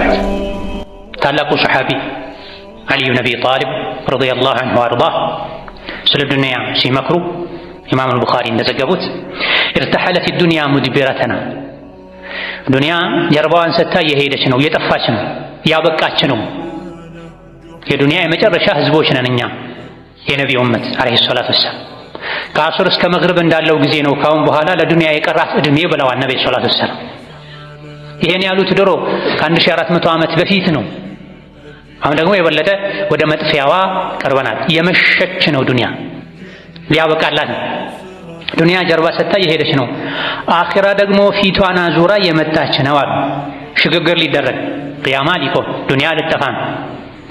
بعد ታላቁ ሰሓቢ ዓሊ ብን አቢ ጣሊብ ረዲየላሁ ዐንሁ ወአርዳህ ስለ ዱንያ ሲመክሩ ኢማም አልቡኻሪ እንደዘገቡት ኢርተሐለት ዱንያ ሙድቢረተና ዱንያ ጀርባዋን ሰጥታ እየሄደች ነው፣ እየጠፋች ነው፣ እያበቃች ነው። የዱንያ የመጨረሻ ህዝቦች ነን እኛ የነቢዩ ኡመት ዓለይሂ ሰላቱ ወሰላም። ከአሱር እስከ መግሪብ እንዳለው ጊዜ ነው ካሁን በኋላ ለዱንያ የቀራት ዕድሜ ብለዋል ነብዩ ሰለላሁ ዐለይሂ ወሰለም። ይሄን ያሉት ድሮ ከ1400 ዓመት በፊት ነው። አሁን ደግሞ የበለጠ ወደ መጥፊያዋ ቀርበናል። የመሸች ነው ዱንያ፣ ሊያበቃላት ነው። ዱንያ ጀርባ ሰጥታ እየሄደች ነው። አኺራ ደግሞ ፊቷን አዙራ እየመጣች ነው አሉ። ሽግግር ሊደረግ ቅያማ ሊቆም ዱንያ ልጠፋም።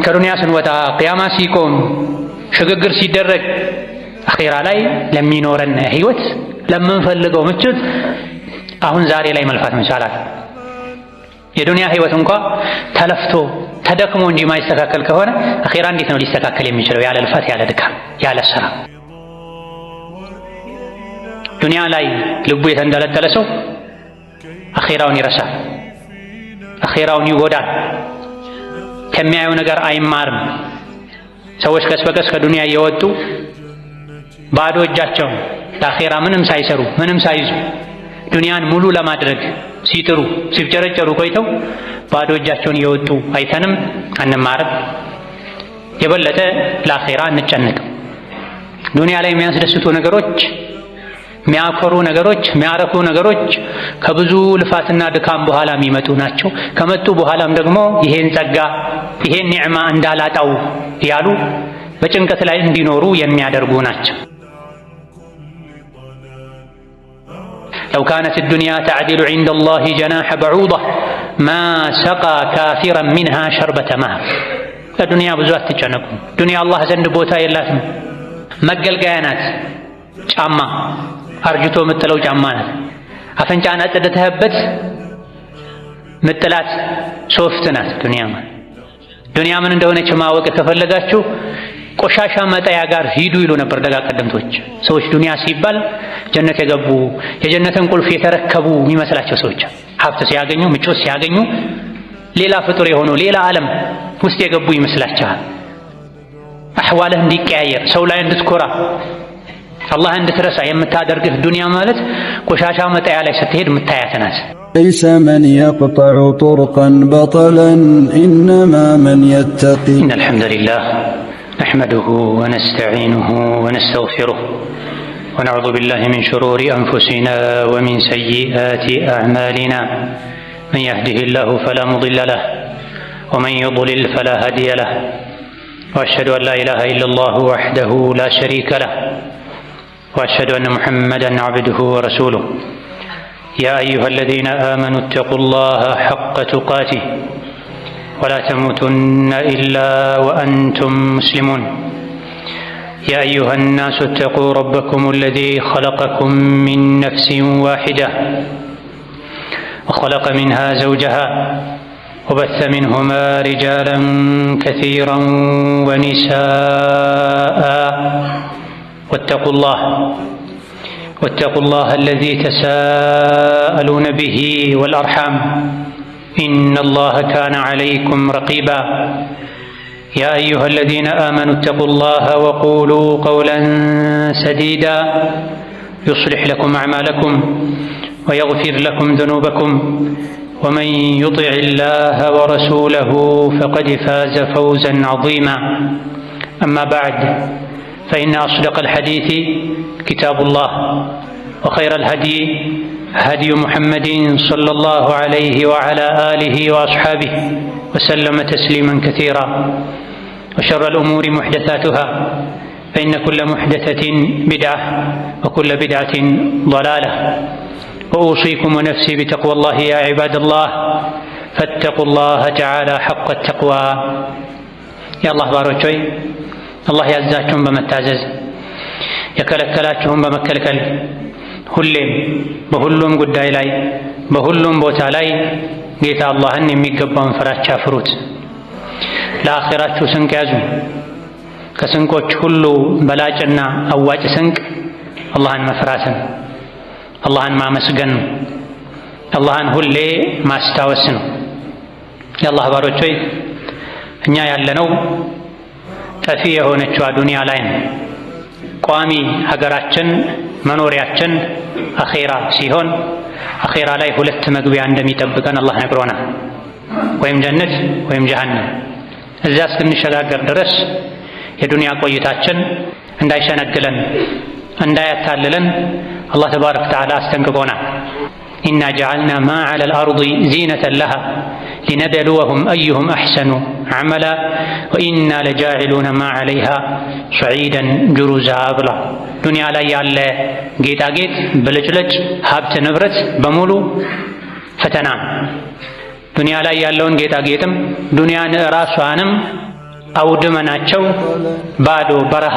ከዱንያ ስንወጣ ቅያማ ሲቆም ሽግግር ሲደረግ አኺራ ላይ ለሚኖረን ህይወት ለምንፈልገው ምቾት አሁን ዛሬ ላይ መልፋት መቻላል። የዱንያ ህይወት እንኳ ተለፍቶ ተደክሞ እንጂ ማይስተካከል ከሆነ አኺራ እንዴት ነው ሊስተካከል የሚችለው? ያለ ልፋት፣ ያለ ድካም፣ ያለ ስራ። ዱንያ ላይ ልቡ የተንጠለጠለ ሰው አኺራውን ይረሳል፣ አኺራውን ይጎዳል፣ ከሚያየው ነገር አይማርም። ሰዎች ቀስ በቀስ ከዱንያ እየወጡ ባዶ እጃቸውን ለአኺራ ምንም ሳይሰሩ ምንም ሳይዙ ዱንያን ሙሉ ለማድረግ ሲጥሩ ሲፍጨረጨሩ ቆይተው ባዶ እጃቸውን እየወጡ አይተንም አንማርም። የበለጠ ለአኺራ እንጨነቅም። ዱንያ ላይ የሚያስደስቱ ነገሮች፣ የሚያኮሩ ነገሮች፣ የሚያረኩ ነገሮች ከብዙ ልፋትና ድካም በኋላ የሚመጡ ናቸው። ከመጡ በኋላም ደግሞ ይሄን ጸጋ ይሄን ኒዕማ እንዳላጣው ያሉ በጭንቀት ላይ እንዲኖሩ የሚያደርጉ ናቸው። لو كانت الدنيا تعدل عند الله جناح بعوضة ما سقى كافرا منها شربة ماء الدنيا ብዙ አትጨነቁ። ዱንያ አላህ ዘንድ ቦታ የላትም። መገልገያ ናት። ጫማ አርጅቶ የምጥለው ጫማ ናት። አፈንጫን አጽድተህበት ምጥላት ሶፍት ናት ዱንያ ማለት። ዱንያ ምን እንደሆነች ማወቅ ከፈለጋችሁ ቆሻሻ መጣያ ጋር ሂዱ ይሉ ነበር ደጋ ቀደምቶች። ሰዎች ዱንያ ሲባል ጀነት የገቡ የጀነትን ቁልፍ የተረከቡ የሚመስላቸው ሰዎች ሀብት ሲያገኙ ምቾት ሲያገኙ ሌላ ፍጡር የሆኑ ሌላ ዓለም ውስጥ የገቡ ይመስላቸዋል። አህዋልህ እንዲቀያየር ሰው ላይ እንድትኮራ አላህ እንድትረሳ የምታደርግህ ዱንያ ማለት ቆሻሻ መጣያ ላይ ስትሄድ የምታያት ናት። ليس من يقطع طرقا بطلا إنما من يتقي. إن الحمد لله نحمده ونستعينه ونستغفره ونعوذ بالله من شرور أنفسنا ومن سيئات أعمالنا من يهده الله فلا مضل له ومن يضلل فلا هادي له وأشهد أن لا إله إلا الله وحده لا شريك له وأشهد أن محمدا عبده ورسوله يا أيها الذين آمنوا اتقوا الله حق تقاته ولا تموتن إلا وأنتم مسلمون يا أيها الناس اتقوا ربكم الذي خلقكم من نفس واحدة وخلق منها زوجها وبث منهما رجالا كثيرا ونساء واتقوا الله الذي تساءلون به والأرحام إن الله كان عليكم رقيبا يا أيها الذين آمنوا اتقوا الله وقولوا قولا سديدا يصلح لكم أعمالكم ويغفر لكم ذنوبكم ومن يطع الله ورسوله فقد فاز فوزا عظيما أما بعد فإن أصدق الحديث كتاب الله وخير الهدي هدي محمد صلى الله عليه وعلى آله وأصحابه وسلم تسليما كثيرا وشر الأمور محدثاتها فإن كل محدثة بدعة وكل بدعة ضلالة وأوصيكم ونفسي بتقوى الله يا عباد الله فاتقوا الله تعالى حق التقوى. يا الله باروچوي الله ያዛችሁን በመታዘዝ የከለከላችሁን በመከልከል ሁሌም በሁሉም ጉዳይ ላይ በሁሉም ቦታ ላይ ጌታ አላህን የሚገባውን ፍራቻ ፍሩት። ለአኺራችሁ ስንቅ ያዙ። ከስንቆች ሁሉ በላጭና አዋጭ ስንቅ አላህን መፍራትን፣ አላህን ማመስገን፣ አላህን ሁሌ ማስታወስ ነው። የአላህ ባሮች ሆይ እኛ ያለነው ጠፊ የሆነችው ዱንያ ላይ ነው። ቋሚ ሀገራችን መኖሪያችን አኼራ ሲሆን አኼራ ላይ ሁለት መግቢያ እንደሚጠብቀን አላህ ነግሮናል። ወይም ጀነት ወይም ጀሃነም። እዚያ እስክንሸጋገር ድረስ የዱንያ ቆይታችን እንዳይሸነግለን እንዳያታልለን አላህ ተባረከ ወተዓላ አስጠንቅቆናል። ኢና ጀዐልና ማ ዐለል አርዲ ዚነተን ለሃ ሊነብሉወሁም አዩሁም አሕሰኑ ዐመላ ወኢና ለጃዒሉነ ማ ዐለይሃ ሰዒደን ጁሩዛ ብላ። ዱንያ ላይ ያለ ጌጣጌጥ፣ ብልጭልጭ፣ ሀብት ንብረት በሙሉ ፈተና። ዱንያ ላይ ያለውን ጌጣጌጥም ዱንያን ራሷንም አውድመናቸው ባዶ በረሃ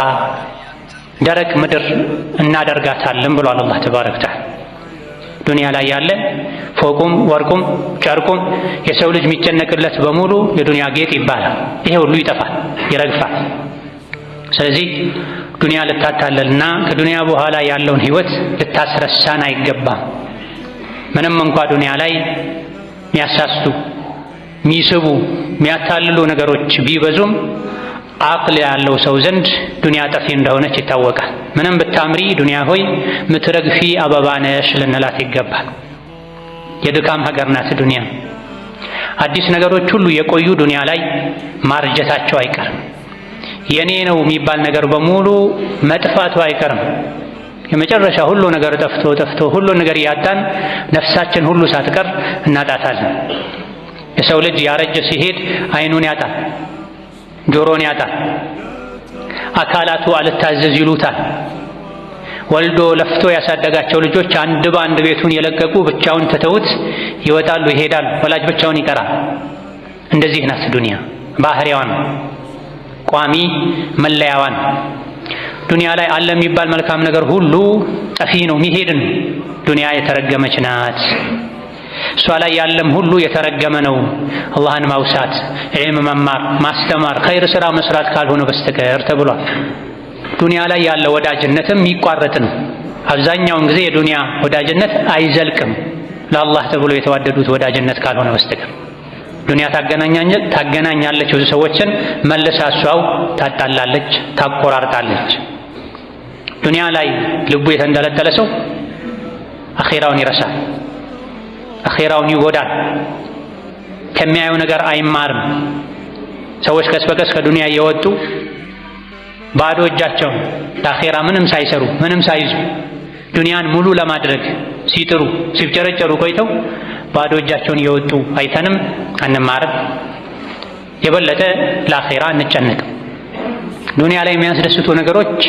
ደረቅ ምድር እናደርጋታለን ብሏል አላህ ተባረከ ወተዓላ። ዱንያ ላይ ያለ ፎቁም ወርቁም ጨርቁም የሰው ልጅ የሚጨነቅለት በሙሉ የዱንያ ጌጥ ይባላል። ይሄ ሁሉ ይጠፋል፣ ይረግፋል። ስለዚህ ዱንያ ልታታለልና ከዱንያ በኋላ ያለውን ህይወት ልታስረሳን አይገባም። ምንም እንኳ ዱንያ ላይ የሚያሳስቱ የሚስቡ የሚያታልሉ ነገሮች ቢበዙም አቅል ያለው ሰው ዘንድ ዱንያ ጠፊ እንደሆነች ይታወቃል። ምንም ብታምሪ ዱንያ ሆይ ምትረግፊ አበባ ነሽ ልንላት ይገባል። የድካም ሀገር ናት ዱንያ። አዲስ ነገሮች ሁሉ የቆዩ ዱንያ ላይ ማርጀታቸው አይቀርም። የኔ ነው የሚባል ነገር በሙሉ መጥፋቱ አይቀርም። የመጨረሻ ሁሉ ነገር ጠፍቶ ሁሉ ነገር ያጣን ነፍሳችን ሁሉ ሳትቀር እናጣታለን። የሰው ልጅ ያረጀ ሲሄድ አይኑን ያጣል፣ ጆሮን ያጣል፣ አካላቱ አልታዘዝ ይሉታል። ወልዶ ለፍቶ ያሳደጋቸው ልጆች አንድ በአንድ ቤቱን የለቀቁ ብቻውን ትተውት ይወጣሉ፣ ይሄዳሉ። ወላጅ ብቻውን ይቀራል። እንደዚህ ናት ዱንያ። ባህሪዋን ቋሚ መለያዋን ዱንያ ላይ አለ የሚባል መልካም ነገር ሁሉ ጠፊ ነው፣ የሚሄድ ነው። ዱንያ የተረገመች ናት። እሷ ላይ ያለም ሁሉ የተረገመ ነው። አላህን ማውሳት፣ ዒልም መማር፣ ማስተማር፣ ኸይር ሥራ መስራት ካልሆነ በስተቀር ተብሏል። ዱንያ ላይ ያለ ወዳጅነትም የሚቋረጥ ነው። አብዛኛውን ጊዜ የዱንያ ወዳጅነት አይዘልቅም ለአላህ ተብሎ የተዋደዱት ወዳጅነት ካልሆነ በስተቀር። ዱንያ ታገናኛለች ብዙ ሰዎችን፣ መልሳ እሷው ታጣላለች፣ ታቆራርጣለች። ዱንያ ላይ ልቡ የተንጠለጠለ ሰው አኼራውን ይረሳል፣ አኼራውን ይጎዳል፣ ከሚያየው ነገር አይማርም። ሰዎች ቀስ በቀስ ከዱንያ እየወጡ ባዶ እጃቸውን ለአኼራ ምንም ሳይሰሩ ምንም ሳይዙ ዱንያን ሙሉ ለማድረግ ሲጥሩ ሲፍጨረጨሩ ቆይተው ባዶ እጃቸውን እየወጡ አይተንም አንማርም። የበለጠ ለአኼራ እንጨነቅም። ዱንያ ላይ የሚያስደስቱ ነገሮች፣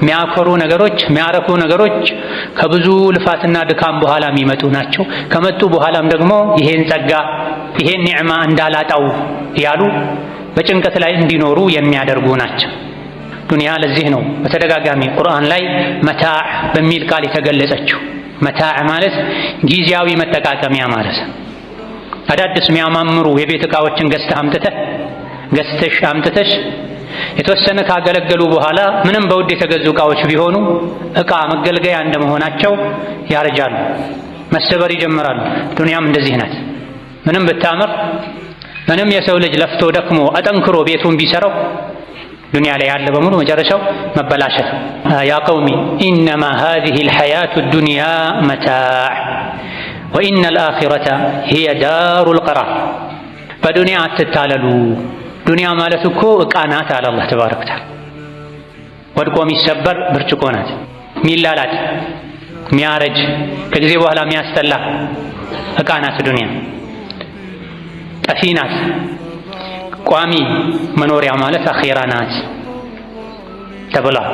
የሚያኮሩ ነገሮች፣ የሚያረኩ ነገሮች ከብዙ ልፋትና ድካም በኋላ የሚመጡ ናቸው። ከመጡ በኋላም ደግሞ ይሄን ጸጋ ይሄን ኒዕማ እንዳላጣው ያሉ በጭንቀት ላይ እንዲኖሩ የሚያደርጉ ናቸው። ዱንያ ለዚህ ነው በተደጋጋሚ ቁርአን ላይ መታዕ በሚል ቃል የተገለጸችው። መታዕ ማለት ጊዜያዊ መጠቃቀሚያ ማለት ነው። አዳዲስ የሚያማምሩ የቤት ዕቃዎችን ገዝተሽ አምጥተሽ የተወሰነ ካገለገሉ በኋላ ምንም በውድ የተገዙ ዕቃዎች ቢሆኑ ዕቃ መገልገያ እንደመሆናቸው ያረጃሉ፣ መሰበር ይጀምራሉ። ዱንያም እንደዚህ ናት። ምንም ብታምር ምንም የሰው ልጅ ለፍቶ ደክሞ አጠንክሮ ቤቱን ቢሰራው ዱንያ ላይ ያለ በሙሉ መጨረሻው መበላሸት። ያ ቀውሚ ኢነማ ሃዚሂል ሐያቱ ዱንያ መታዕ ወኢነል አኺረተ ሂየ ዳሩል ቀራር። በዱንያ አትታለሉ። ዱንያ ማለት እኮ ዕቃ ናት አለ አላህ ተባረከ ወተዓላ። ወድቆ የሚሰበር ብርጭቆ ናት። ሚላላት ሚያረጅ ከጊዜ በኋላ የሚያስጠላ ዕቃ ናት ዱንያ። ጠፊ ናት። ቋሚ መኖሪያ ማለት አኼራ ናት ተብሏል።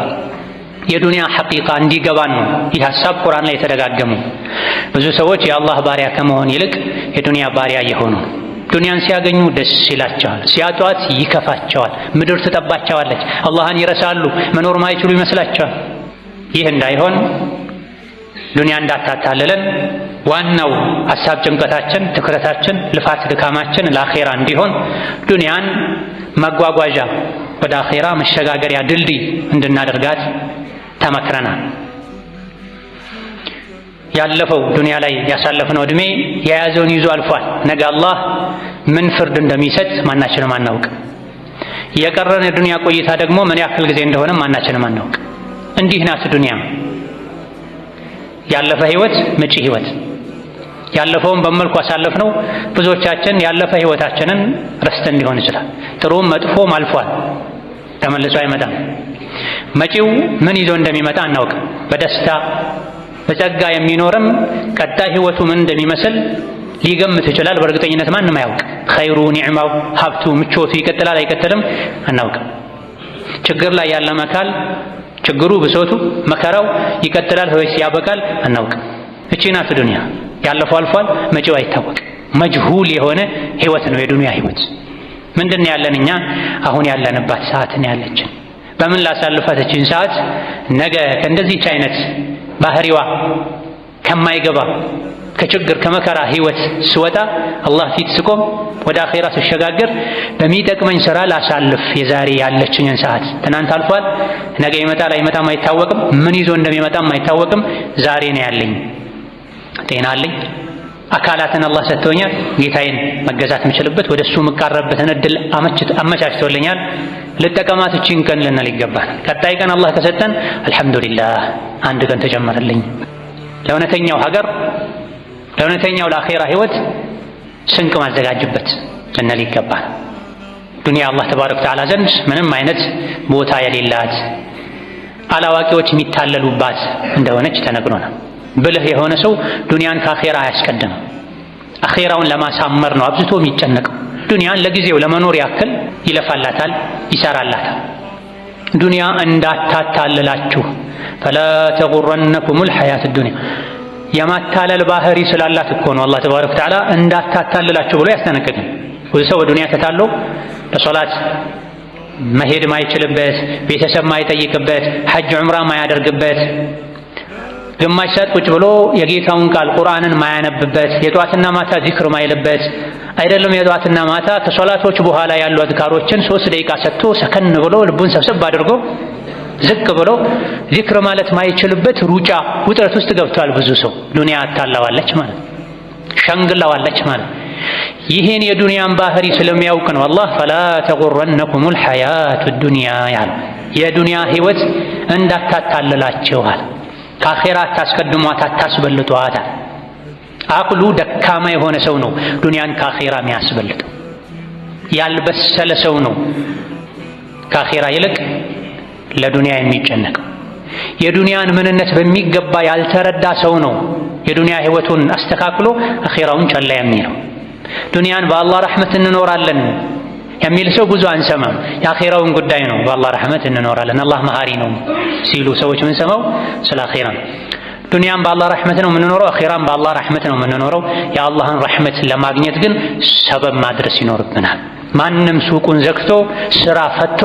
የዱንያ ሐቂቃ እንዲገባን ነው ይህ ሐሳብ ቁርአን ላይ የተደጋገመው። ብዙ ሰዎች የአላህ ባሪያ ከመሆን ይልቅ የዱንያ ባሪያ እየሆኑ ዱንያን ሲያገኙ ደስ ይላቸዋል፣ ሲያጧት ይከፋቸዋል፣ ምድር ትጠባቸዋለች፣ አላህን ይረሳሉ፣ መኖር ማይችሉ ይመስላቸዋል። ይህ እንዳይሆን ዱንያ እንዳታታለለን ዋናው ሐሳብ ጭንቀታችን፣ ትኩረታችን፣ ልፋት ድካማችን ለአኼራ እንዲሆን ዱንያን መጓጓዣ ወደ አኼራ መሸጋገሪያ ድልድይ እንድናደርጋት ተመክረናል። ያለፈው ዱንያ ላይ ያሳለፍነው እድሜ የያዘውን ይዞ አልፏል። ነገ አላህ ምን ፍርድ እንደሚሰጥ ማናችንም አናውቅ። የቀረን የዱንያ ቆይታ ደግሞ ምን ያክል ጊዜ እንደሆነ ማናችንም አናውቅ። እንዲህ ናት ዱንያ። ያለፈ ህይወት መጪ ህይወት። ያለፈውን በመልኩ አሳለፍነው። ብዙዎቻችን ያለፈ ህይወታችንን ረስተን ሊሆን ይችላል። ጥሩም መጥፎም አልፏል፣ ተመልሶ አይመጣም። መጪው ምን ይዞ እንደሚመጣ አናውቅም። በደስታ በጸጋ የሚኖርም ቀጣይ ህይወቱ ምን እንደሚመስል ሊገምት ይችላል። በእርግጠኝነት ማንም አያውቅ። ኸይሩ፣ ኒዕማው፣ ሀብቱ፣ ምቾቱ ይቀጥላል አይቀጥልም አናውቅም። ችግር ላይ ያለም አካል ችግሩ፣ ብሶቱ፣ መከራው ይቀጥላል ወይስ ያበቃል አናውቅም። እቺ ናት ዱንያ። ያለፈው አልፏል፣ መጪው አይታወቅም። መጅሁል የሆነ ህይወት ነው የዱንያ ህይወት። ምንድን ነው ያለን እኛ? አሁን ያለንባት ሰዓት ነው ያለችን። በምን ላሳልፋት እቺን ሰዓት? ነገ ከእንደዚህች አይነት ባህሪዋ ከማይገባ ከችግር ከመከራ ህይወት ስወጣ አላህ ፊት ስቆም ወደ አኼራ ስሸጋገር በሚጠቅመኝ ስራ ላሳልፍ የዛሬ ያለችኝን ሰዓት። ትናንት አልፏል፣ ነገ ይመጣል አይመጣም አይታወቅም። ምን ይዞ እንደሚመጣም አይታወቅም። ዛሬ ነው ያለኝ። ጤና አለኝ፣ አካላትን አላህ ሰጥቶኛል። ጌታዬን መገዛት የምችልበት ወደሱ የምቃረብበትን እድል አመቻችቶልኛል። ልጠቀማት እቺን ቀን ልንል ይገባል። ቀጣይ ቀን አላህ ከሰጠን አልሐምዱሊላህ አንድ ቀን ተጨመረልኝ። ለእውነተኛው ሀገር ለእውነተኛው ለአኼራ ህይወት ስንቅ ማዘጋጅበት ልንል ይገባል። ዱንያ አላህ ተባረከ ወተዓላ ዘንድ ምንም አይነት ቦታ የሌላት አላዋቂዎች የሚታለሉባት እንደሆነች ተነግሮናል። ብልህ የሆነ ሰው ዱንያን ከአኼራ አያስቀድም። አኼራውን ለማሳመር ነው አብዝቶ የሚጨነቀው። ዱንያን ለጊዜው ለመኖር ያክል ይለፋላታል፣ ይሰራላታል። ዱንያ እንዳታታልላችሁ ፈላ ተጉረነኩሙል ሐያት ዱንያ። የማታለል ባህሪ ስላላት እኮ ነው አላህ ተባረከ ወተዓላ እንዳታታልላችሁ ብሎ ያስጠነቅቅን። ብዙ ሰው በዱንያ ተታሎ ለሶላት መሄድ ማይችልበት፣ ቤተሰብ ማይጠይቅበት፣ ሐጅ ዑምራ ማያደርግበት፣ ግማሽ ሰዓት ቁጭ ብሎ የጌታውን ቃል ቁርአንን ማያነብበት፣ የጧትና ማታ ዚክር ማይልበት፣ አይደለም የጧትና ማታ ከሶላቶች በኋላ ያሉ አዝካሮችን 3 ደቂቃ ሰጥቶ ሰከን ብሎ ልቡን ሰብሰብ አድርጎ ዝቅ ብሎ ዚክር ማለት ማይችልበት ሩጫ ውጥረት ውስጥ ገብቷል ብዙ ሰው። ዱንያ አታላዋለች ማለት ሸንግላዋለች ማለት። ይሄን የዱንያን ባህሪ ስለሚያውቅ ነው አላህ ፈላ ተጉረነኩሙል ሐያቱ ዱንያ ያለው። የዱንያ ህይወት እንዳታታልላችኋል፣ ከአኼራ አታስቀድሟት፣ አታስበልጧት። አቅሉ ደካማ የሆነ ሰው ነው ዱንያን ከአኼራ የሚያስበልጠው። ያልበሰለ ሰው ነው ከአኼራ ይልቅ ለዱንያ የሚጨነቀው። የዱንያን ምንነት በሚገባ ያልተረዳ ሰው ነው የዱንያ ህይወቱን አስተካክሎ አኼራውን ጨላ የሚለው። ዱንያን በአላህ ረሕመት እንኖራለን የሚል ሰው ብዙ አንሰማም። የአኼራውን ጉዳይ ነው በአላህ ረሕመት እንኖራለን አላህ መሃሪ ነው ሲሉ ሰዎች ምን ሰማው ስለ አኼራ። ዱንያን በአላህ ረሕመት ነው የምንኖረው፣ አኼራን በአላህ ረሕመት ነው የምንኖረው። የአላህን ረሕመት ለማግኘት ግን ሰበብ ማድረስ ይኖርብናል። ማንም ሱቁን ዘግቶ ስራ ፈቶ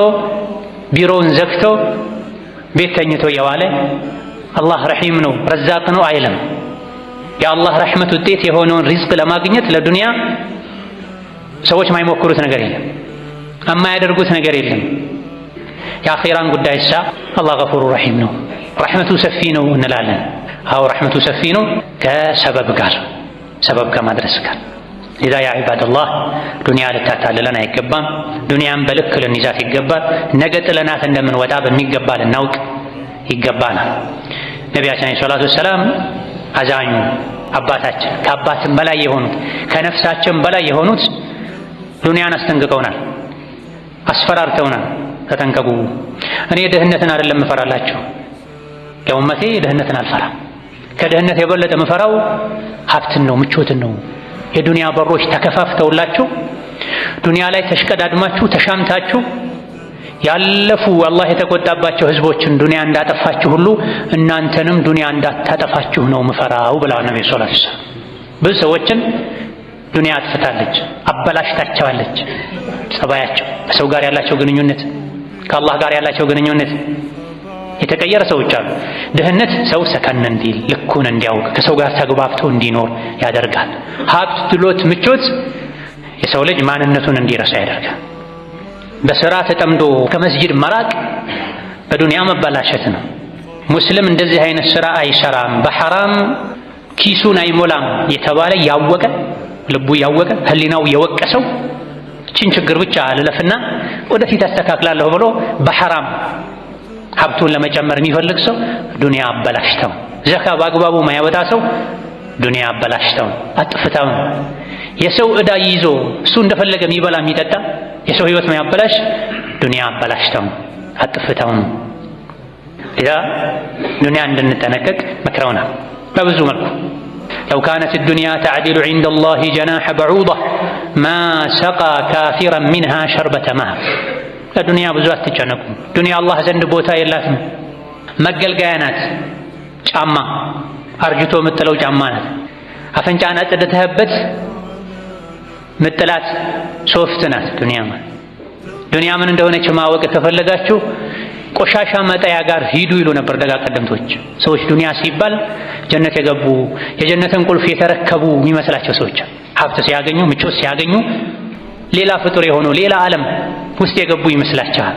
ቢሮውን ዘግቶ ቤት ተኝቶ የዋለ አላህ ረሒም ነው ረዛቅ ነው አይልም። የአላህ ረሕመት ውጤት የሆነውን ሪዝቅ ለማግኘት ለዱንያ ሰዎች ማይሞክሩት ነገር የለም፣ የማያደርጉት ነገር የለም። የአኼራን ጉዳይ እሳ አላህ ገፉሩ ረሒም ነው ረሕመቱ ሰፊ ነው እንላለን። አዎ ረሕመቱ ሰፊ ነው ከሰበብ ጋር ሰበብ ከማድረስ ጋር። ሊዛ ያ ዒባደላህ ዱንያ ልታታልለን አይገባም። ዱንያን በልክ ልንይዛት ይገባል። ነገ ጥለናት እንደምንወጣ በሚገባ ልናውቅ ይገባናል። ነቢያችን ዓለይሂ ሰላቱ ወሰላም አዛኙ አባታችን ከአባትም በላይ የሆኑት ከነፍሳችን በላይ የሆኑት ዱንያን አስጠንቅቀውናል፣ አስፈራርተውናል። ተጠንቀቁ፣ እኔ ድህነትን አይደለም እፈራላችሁ፣ ለኡመቴ ድህነትን አልፈራም። ከድህነት የበለጠ ምፈራው ሀብትን ነው፣ ምቾትን ነው። የዱንያ በሮች ተከፋፍተውላችሁ ዱንያ ላይ ተሽቀዳድማችሁ ተሻምታችሁ ያለፉ አላህ የተቆጣባቸው ህዝቦችን ዱንያ እንዳጠፋችሁ ሁሉ እናንተንም ዱንያ እንዳታጠፋችሁ ነው ምፈራው ብለዋል ነብዩ ሰለላሁ ዐለይሂ ወሰለም። ብዙ ሰዎችን ዱንያ አጥፍታለች፣ አበላሽታቸዋለች። ጸባያቸው፣ ከሰው ጋር ያላቸው ግንኙነት፣ ከአላህ ጋር ያላቸው ግንኙነት የተቀየረ ሰዎች አሉ። ድህነት ሰው ሰከን እንዲል ልኩን እንዲያውቅ ከሰው ጋር ተግባብቶ እንዲኖር ያደርጋል። ሀብት፣ ድሎት፣ ምቾት የሰው ልጅ ማንነቱን እንዲረሳ ያደርጋል። በስራ ተጠምዶ ከመስጂድ መራቅ በዱንያ መበላሸት ነው። ሙስሊም እንደዚህ አይነት ስራ አይሰራም። በሐራም ኪሱን አይሞላም የተባለ ያወቀ ልቡ ያወቀ ህሊናው የወቀሰው እቺን ችግር ብቻ ልለፍና ወደፊት አስተካክላለሁ ብሎ በሐራም ሀብቱን ለመጨመር የሚፈልግ ሰው ዱንያ አበላሽተው። ዘካ በአግባቡ ማያወጣ ሰው ዱንያ አበላሽተው አጥፍተው። የሰው ዕዳ ይዞ እሱ እንደፈለገ የሚበላ የሚጠጣ የሰው ህይወት ማያበላሽ ዱንያ አበላሽተው አጥፍተው። ኢዛ ዱንያ እንድንጠነቀቅ መክረውናል በብዙ መልኩ። ለው ካነት ዱንያ ተዕዲሉ ዐንደ አላህ ጀናሐ በዑዳ ማ ሰቃ ካፊረን ሚንሃ ሸርበተ ማእ። ለዱንያ ብዙ አትጨነቁ። ዱንያ አላህ ዘንድ ቦታ የላትም፣ መገልገያ ናት። ጫማ አርጅቶ የምጥለው ጫማ ናት። አፈንጫን አጽድተህበት ምጥላት ሶፍት ናት ዱንያ ማለት። ዱንያ ምን እንደሆነች ማወቅ ከፈለጋችሁ ቆሻሻ መጣያ ጋር ሂዱ ይሉ ነበር ደጋ ቀደምቶች። ሰዎች ዱንያ ሲባል ጀነት የገቡ የጀነትን ቁልፍ የተረከቡ የሚመስላቸው ሰዎች ሀብት ሲያገኙ ምቾት ሲያገኙ ሌላ ፍጡር የሆኑ ሌላ ዓለም ውስጥ የገቡ ይመስላቸዋል።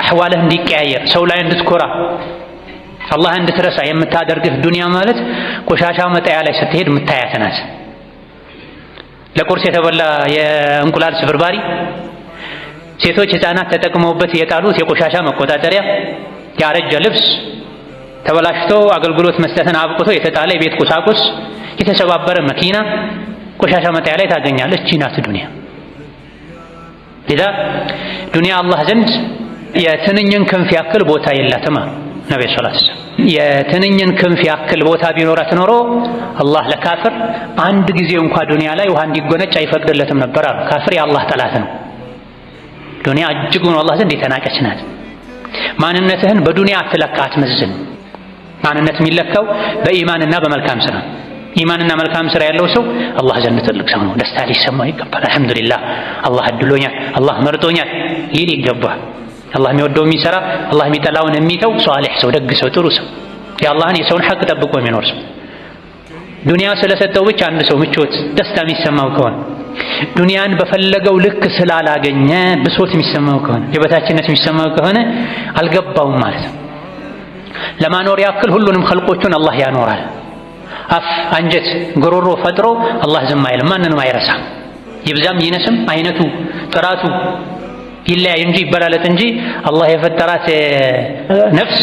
አህዋልህ እንዲቀያየር ሰው ላይ እንድትኮራ አላህ እንድትረሳ የምታደርግህ ዱንያ ማለት ቆሻሻ መጣያ ላይ ስትሄድ የምታያት ናት። ለቁርስ የተበላ የእንቁላል ስብርባሪ፣ ሴቶች ህፃናት ተጠቅመውበት የጣሉት የቆሻሻ መቆጣጠሪያ፣ ያረጀ ልብስ፣ ተበላሽቶ አገልግሎት መስጠትን አብቅቶ የተጣለ የቤት ቁሳቁስ፣ የተሰባበረ መኪና ቆሻሻ መጣያ ላይ ታገኛለች። እቺ ናት ዱንያ። ለዛ ዱንያ አላህ ዘንድ የትንኝን ክንፍ ያክል ቦታ የላትም ነብዩ ሰለላሁ ዐለይሂ ወሰለም። የትንኝን ክንፍ ያክል ቦታ ቢኖራት ኖሮ አላህ ለካፍር አንድ ጊዜ እንኳ ዱንያ ላይ ውሃ እንዲጎነጭ አይፈቅድለትም ነበር አሉ። ካፍር የአላህ ጠላት ነው። ዱንያ እጅጉን አላህ ዘንድ የተናቀች ናት። ማንነትህን በዱንያ አትለካ፣ አትመዝን። ማንነት የሚለካው በኢማንና በመልካም ስራ። ኢማንና መልካም ስራ ያለው ሰው አላህ ዘንድ ትልቅ ሰው ነው። ደስታ ሊሰማው ይገባል። አልሐምዱሊላህ አላህ እድሎኛል፣ አላህ መርጦኛል ሊል ይገባል። አላህ የሚወደው የሚሰራ፣ አላህ የሚጠላውን የሚተው ሷሊህ ሰው፣ ደግ ሰው፣ ጥሩ ሰው፣ የአላህን የሰውን ሐቅ ጠብቆ የሚኖር ሰው። ዱንያ ስለሰጠው ብቻ አንድ ሰው ምቾት ደስታ የሚሰማው ከሆነ ዱንያን በፈለገው ልክ ስላላገኘ ብሶት የሚሰማው ከሆነ የበታችነት የሚሰማው ከሆነ አልገባውም ማለት ነው። ለማኖር ያክል ሁሉንም ኸልቆቹን አላህ ያኖራል። አፍ፣ አንጀት፣ ጉሮሮ ፈጥሮ አላህ ዝም አይልም፣ ማንንም አይረሳም። ይብዛም ይነስም አይነቱ ጥራቱ ይለያይ እንጂ ይበላለጥ እንጂ አላህ የፈጠራት ነፍስ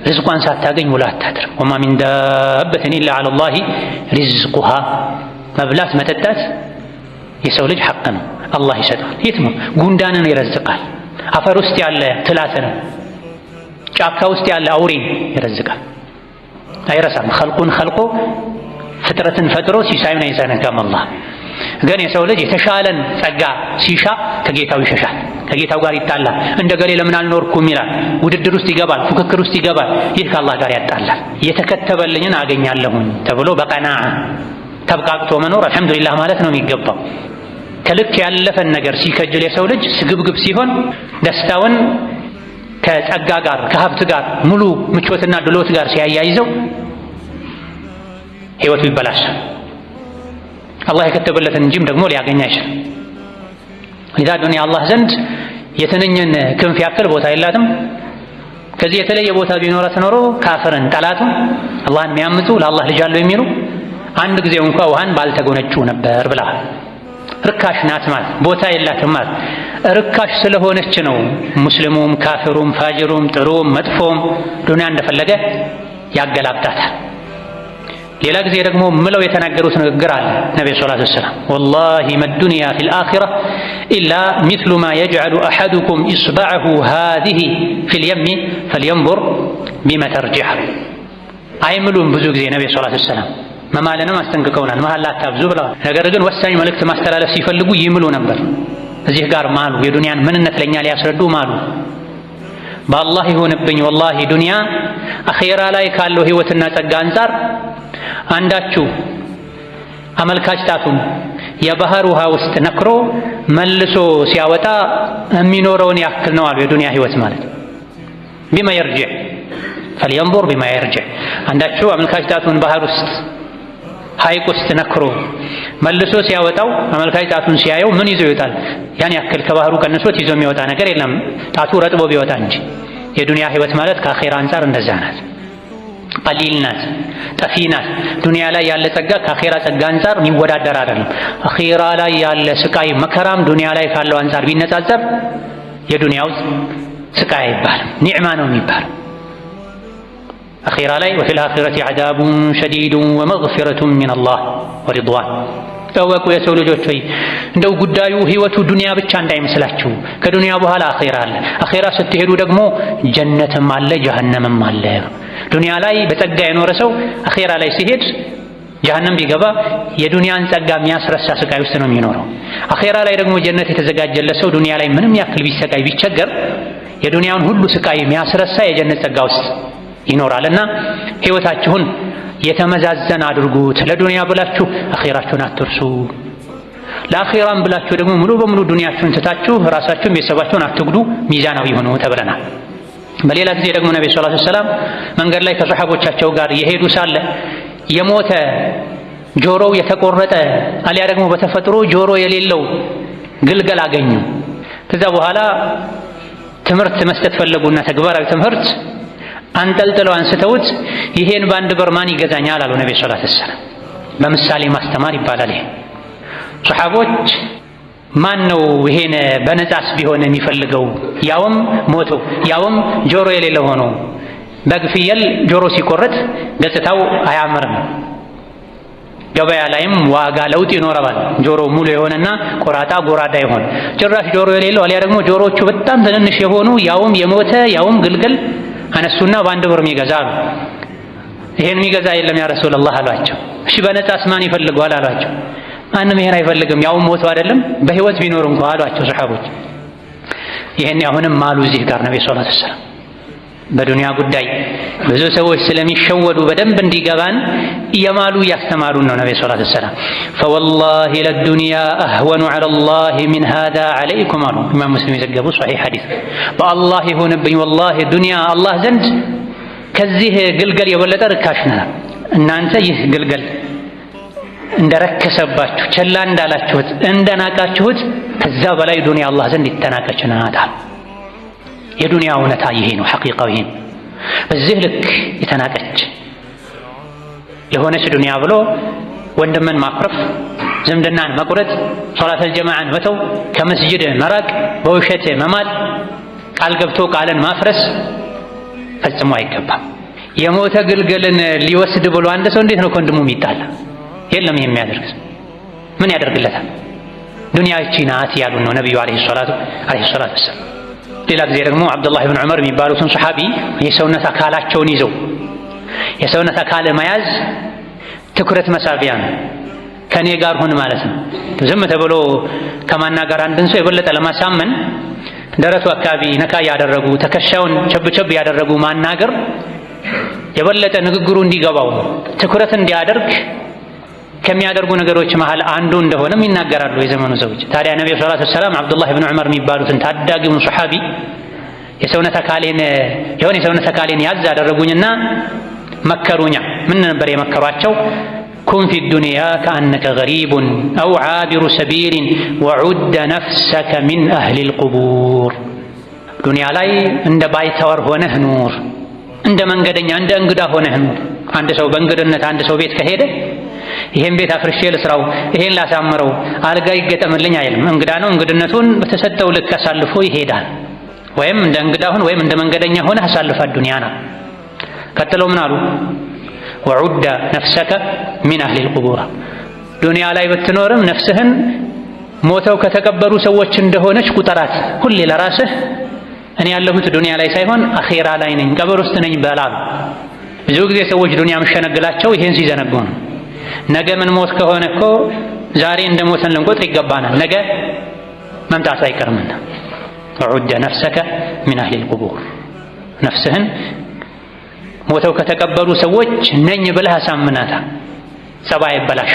ርዝቋን ሳታገኝ ውላ አታድርም። ወማ ሚን ዳበትን ኢላ ዐለላሂ ሪዝቁሃ። መብላት መጠጣት የሰው ልጅ ሐቅ ነው፣ አላህ ይሰጣል። የትም ጉንዳንን ይረዝቃል። አፈር ውስጥ ያለ ትላትን፣ ጫካ ውስጥ ያለ አውሬን ይረዝቃል። አይረሳም። ኸልቁን ኸልቆ ፍጥረትን ፈጥሮ ሲሳዩን አይዘነጋም አላህ። ግን የሰው ልጅ የተሻለን ጸጋ ሲሻ ከጌታው ይሸሻል፣ ከጌታው ጋር ይጣላል። እንደ ገሌ ለምን አልኖርኩም ይላል። ውድድር ውስጥ ይገባል፣ ፉክክር ውስጥ ይገባል። ይህ ከአላህ ጋር ያጣላል። የተከተበልኝን አገኛለሁኝ ተብሎ በቀናዓ ተብቃቅቶ መኖር አልሐምዱሊላህ ማለት ነው የሚገባው። ከልክ ያለፈን ነገር ሲከጅል የሰው ልጅ ስግብግብ ሲሆን ደስታውን ከጸጋ ጋር ከሀብት ጋር ሙሉ ምቾትና ድሎት ጋር ሲያያይዘው ህይወቱ ይበላሻል። አላህ የከተበለትን እንጂም ደግሞ ሊያገኝ አይችልም። ኢዛ ዱንያ አላህ ዘንድ የትንኝን ክንፍ ያክል ቦታ የላትም። ከዚህ የተለየ ቦታ ቢኖራት ኖሮ ካፍርን፣ ጠላቱን፣ አላህን የሚያምፁ ለአላህ ልጅ አለው የሚሉ አንድ ጊዜ እንኳ ውሃን ባልተጎነጩ ነበር ብላ ርካሽ ናት ማለት ቦታ የላትም ማለት። ርካሽ ስለሆነች ነው ሙስሊሙም ካፊሩም ፋጅሩም ጥሩም መጥፎም ዱንያ እንደፈለገ ያገላብጣታል። ሌላ ጊዜ ደግሞ ምለው የተናገሩት ንግግር አለ ነብዩ ሰለላሁ ዐለይሂ ወሰለም ወላሂ መዱንያ ፊል አኺራ ኢላ ሚስሉ ማ የጅዐሉ አሐዱኩም ኢስበዐሁ ሃዚሂ ፊል የሚ ፈልየንዙር ቢማ ተርጂዕ። አይምሉም ብዙ ጊዜ ነብዩ ሰለላሁ ዐለይሂ ወሰለም መማለንም አስጠንቅቀውናል። መሐላ አታብዙ ብለዋል። ነገር ግን ወሳኝ መልእክት ማስተላለፍ ሲፈልጉ ይምሉ ነበር። እዚህ ጋር ማሉ፣ የዱንያን ምንነት ለኛ ሊያስረዱ ማሉ። በአላህ ይሁንብኝ ወላሂ ዱንያ አኺራ ላይ ካለው ህይወትና ጸጋ አንጻር አንዳችሁ አመልካች ጣቱን የባህር ውሃ ውስጥ ነክሮ መልሶ ሲያወጣ የሚኖረውን ያክል ነው አሉ የዱንያ ህይወት ማለት። ቢማ የርጂዕ ፈልየንዙር ቢማ የርጂዕ። አንዳችሁ አመልካች ጣቱን ባህር ውስጥ ሐይቅ ውስጥ ነክሮ መልሶ ሲያወጣው አመልካች ጣቱን ሲያየው ምን ይዞ ይወጣል? ያን ያክል ከባህሩ ቀንሶት ይዞ የሚወጣ ነገር የለም፣ ጣቱ ረጥቦ ቢወጣ እንጂ። የዱንያ ህይወት ማለት ከአኺራ አንጻር እንደዛ ናት። ቀሊል ናት፣ ጠፊ ናት። ዱንያ ላይ ያለ ጸጋ ከአኼራ ጸጋ አንጻር የሚወዳደር አይደለም። አኼራ ላይ ያለ ስቃይ መከራም ዱንያ ላይ ካለው አንጻር ቢነጻጸር የዱንያው ስቃይ አይባልም፣ ኒዕማ ነው የሚባለው። አኼራ ላይ ወፊል አኺረቲ ዐዛቡን ሸዲዱን ወመግፊረቱን ሚነላህ ወሪድዋን። እወቁ የሰው ልጆች ሆይ እንደው ጉዳዩ ህይወቱ ዱንያ ብቻ እንዳይመስላችሁ፣ ከዱንያ በኋላ አኼራ አለ። አኼራ ስትሄዱ ደግሞ ጀነትም አለ ጀሀነምም አለ። ዱንያ ላይ በጸጋ የኖረ ሰው አኼራ ላይ ሲሄድ ጀሀነም ቢገባ የዱንያን ጸጋ የሚያስረሳ ስቃይ ውስጥ ነው የሚኖረው። አኼራ ላይ ደግሞ ጀነት የተዘጋጀለት ሰው ዱንያ ላይ ምንም ያክል ቢሰቃይ ቢቸገር የዱንያን ሁሉ ስቃይ የሚያስረሳ የጀነት ጸጋ ውስጥ ይኖራልና ህይወታችሁን የተመዛዘን አድርጉት። ለዱንያ ብላችሁ አኼራችሁን አትርሱ። ለአኼራም ብላችሁ ደግሞ ሙሉ በሙሉ ዱንያችሁን ትታችሁ ራሳችሁን ቤተሰባችሁን አትጉዱ፣ ሚዛናዊ ሆኑ ተብለናል። በሌላ ጊዜ ደግሞ ነብዩ ሰለላሁ ዐለይሂ ወሰለም መንገድ ላይ ከሰሐቦቻቸው ጋር የሄዱ ሳለ የሞተ ጆሮው የተቆረጠ አሊያ ደግሞ በተፈጥሮ ጆሮ የሌለው ግልገል አገኙ። ከዛ በኋላ ትምህርት መስጠት ፈለጉና ተግባራዊ ትምህርት አንጠልጥለው አንስተውት ይሄን በአንድ ብር ማን ይገዛኛል አሉ ነብዩ ሰለላሁ ዐለይሂ ወሰለም። በምሳሌ ማስተማር ይባላል ይሄ። ሰሐቦች ማን ነው ይሄን በነጻስ ቢሆን የሚፈልገው? ያውም ሞቶ ያውም ጆሮ የሌለው ሆኖ። በግ ፍየል ጆሮ ሲቆረጥ ገጽታው አያምርም፣ ገበያ ላይም ዋጋ ለውጥ ይኖረዋል። ጆሮ ሙሉ የሆነና ቆራጣ ጎራዳ ይሆን። ጭራሽ ጆሮ የሌለው አሊያ ደግሞ ጆሮቹ በጣም ትንንሽ የሆኑ ያውም የሞተ ያውም ግልግል አነሱና በአንድ ብር የሚገዛ አሉ። ይሄን የሚገዛ የለም ያ ረሱላህ አሏቸው። እሺ በነጻስ ማን ይፈልገዋል አሏቸው። ማንም ይሄን አይፈልግም ያው ሞቶ አይደለም በህይወት ቢኖር እንኳን አሏቸው ሰሐቦች። ይሄን አሁንም ማሉ እዚህ ጋር ነብዩ ሰለላሁ ዐለይሂ ወሰለም በዱንያ ጉዳይ ብዙ ሰዎች ስለሚሸወዱ በደንብ እንዲገባን እየማሉ እያስተማሩን ነው ነብዩ ሰለላሁ ዐለይሂ ወሰለም። ፈወላሂ ለዱንያ አህወኑ ዐለላሂ ሚን ሃዛ ዐለይኩም አሉ። ኢማም ሙስሊም የዘገቡ ሶሒህ ሐዲስ። በአላህ ይሁንብኝ ወላሂ ዱንያ አላህ ዘንድ ከዚህ ግልገል የበለጠ ርካሽ ናት። እናንተ ይህ ግልገል እንደረከሰባችሁ ቸላ እንዳላችሁት እንደናቃችሁት ከዛ በላይ ዱንያ አላህ ዘንድ የተናቀች ናት። የዱንያ እውነታ ይሄ ነው፣ ሐቂቃው ይሄ ነው። በዚህ ልክ የተናቀች የሆነች ዱንያ ብሎ ወንድምን ማኩረፍ፣ ዝምድናን መቁረጥ፣ ሶላተል ጀማዓን መተው፣ ከመስጅድ መራቅ፣ በውሸት መማል፣ ቃል ገብቶ ቃልን ማፍረስ ፈጽሞ አይገባም። የሞተ ግልገልን ሊወስድ ብሎ አንድ ሰው እንዴት ነው ከወንድሙ የሚጣላ? የለም ይሄ የሚያደርግ ምን ያደርግለታል? ዱንያ ይቺ ናት ያሉን ነው ነብዩ አለይሂ ሰላቱ ወሰላም። ሌላ ጊዜ ደግሞ አብዱላህ ብን ዑመር የሚባሉትን ሰሐቢ የሰውነት አካላቸውን ይዘው የሰውነት አካል መያዝ ትኩረት መሳቢያ ነው። ከኔ ጋር ሁን ማለት ነው። ዝም ተብሎ ከማናገር አንድን ሰው የበለጠ ለማሳመን ደረቱ አካባቢ ነካ ያደረጉ ትከሻውን ቸብቸብ ያደረጉ ማናገር የበለጠ ንግግሩ እንዲገባው ትኩረት እንዲያደርግ ከሚያደርጉ ነገሮች መሃል አንዱ እንደሆነም ይናገራሉ የዘመኑ ሰዎች። ታዲያ ነብዩ ሰለላሁ ዐለይሂ ወሰለም አብዱላህ ብን ዑመር የሚባሉትን ታዳጊውን ሰሐቢ የሰውነት አካሌን ያዝ አደረጉኝና መከሩኛ። ምን ነበር የመከሯቸው? ኩን ፊ ዱንያ ከአነከ ገሪቡን አው ዓቢሩ ሰቢልን ወዑደ ነፍሰከ ሚን አህሊል ቁቡር። ዱንያ ላይ እንደ ባይተዋር ሆነህ ኑር፣ እንደ መንገደኛ እንደ እንግዳ ሆነህ ኑር። አንድ ሰው በእንግድነት አንድ ሰው ቤት ከሄደ ይሄን ቤት አፍርሼ ልስራው፣ ይሄን ላሳምረው፣ አልጋ ይገጠምልኝ አይልም። እንግዳ ነው፣ እንግድነቱን በተሰጠው ልክ አሳልፎ ይሄዳል። ወይም እንደ እንግዳ ሁን ወይም እንደ መንገደኛ ሆነ አሳልፋት ዱንያና። ቀጥለው ምን አሉ? ወዑደ ነፍሰከ ሚን አህሊል ቁቡር። ዱንያ ላይ ብትኖርም ነፍስህን ሞተው ከተቀበሩ ሰዎች እንደሆነች ቁጠራት። ሁሌ ለራስህ እኔ ያለሁት ዱንያ ላይ ሳይሆን አኼራ ላይ ነኝ፣ ቀብር ውስጥ ነኝ በላሉ። ብዙ ጊዜ ሰዎች ዱንያ መሸነግላቸው ይሄን ሲዘነጉ ነው። ነገ ምን ሞት ከሆነ እኮ ዛሬ እንደ ሞተን ልንቆጥር ይገባናል፣ ነገ መምጣቱ አይቀርምና። ወዑደ ነፍሰከ ሚን አህሊል ቁቡር። ነፍስህን ሞተው ከተቀበሉ ሰዎች ነኝ ብለህ አሳምናታ። ጸባይ አይበላሽ፣